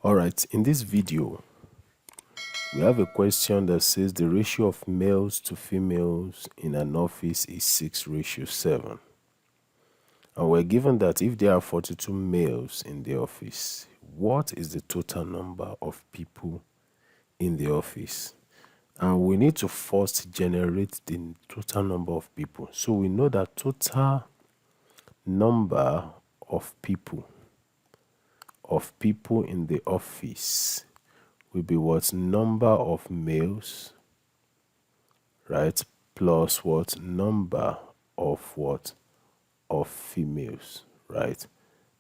Alright, in this video, we have a question that says the ratio of males to females in an office is 6:7. And we're given that if there are 42 males in the office, what is the total number of people in the office? And we need to first generate the total number of people. So we know that total number of people in the office will be what? Number of males, right? Plus what? Number of what? Of females, right?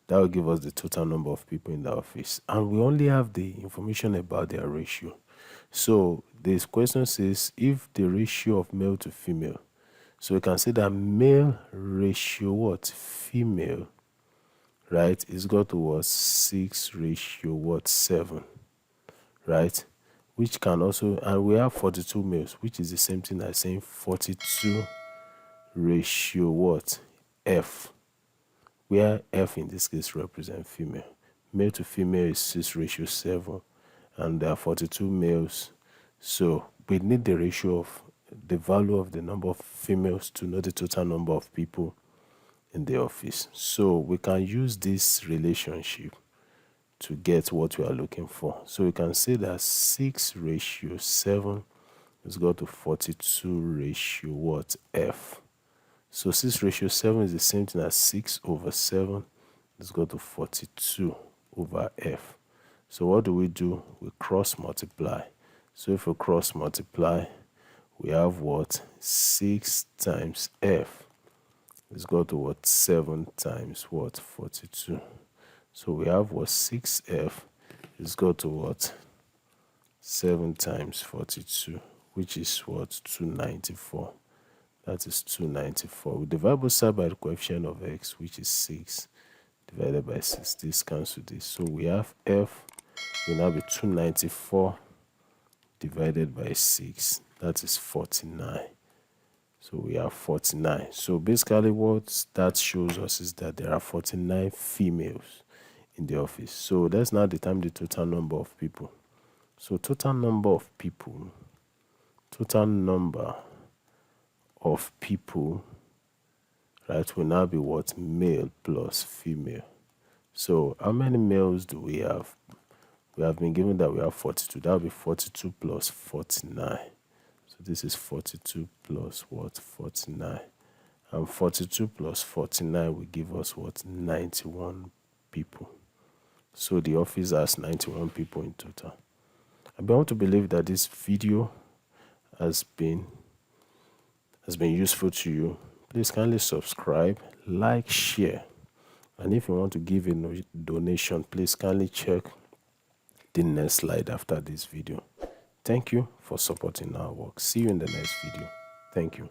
That will give us the total number of people in the office. And we only have the information about their ratio. So this question says if the ratio of male to female. So we can say that male ratio what? Female, right, is equal to what? 6:7, right? Which can also, and we have 42 males, which is the same thing as saying 42 ratio what? F, where F in this case represents female. Male to female is 6:7, and there are 42 males. So we need the ratio of the value of the number of females to know the total number of people in the office. So we can use this relationship to get what we are looking for. So we can say that 6:7 is equal to 42 ratio what? F. So 6:7 is the same thing as 6/7 is equal to 42 over F. So what do? We cross multiply. So if we cross multiply, we have what? 6 times F is equal to what? 7 times what? 42. So we have what? 6F is equal to what? 7 times 42, which is what? 294. That is 294. We divide both sides by the coefficient of x, which is 6, divided by 6. This cancels this. So we have F will now be 294 divided by 6. That is 49. So we have 49. So basically what that shows us is that there are 49 females in the office. So let's now determine the total number of people. So total number of people, right, will now be what? Male plus female. So how many males do we have? We have been given that we have 42. That will be 42 plus 49. So this is 42 plus what? 49. And 42 plus 49 will give us what? 91 people. So the office has 91 people in total. I want to believe that this video has been useful to you. Please kindly subscribe, like, share. And if you want to give a donation, please kindly check the next slide after this video. Thank you for supporting our work. See you in the next video. Thank you.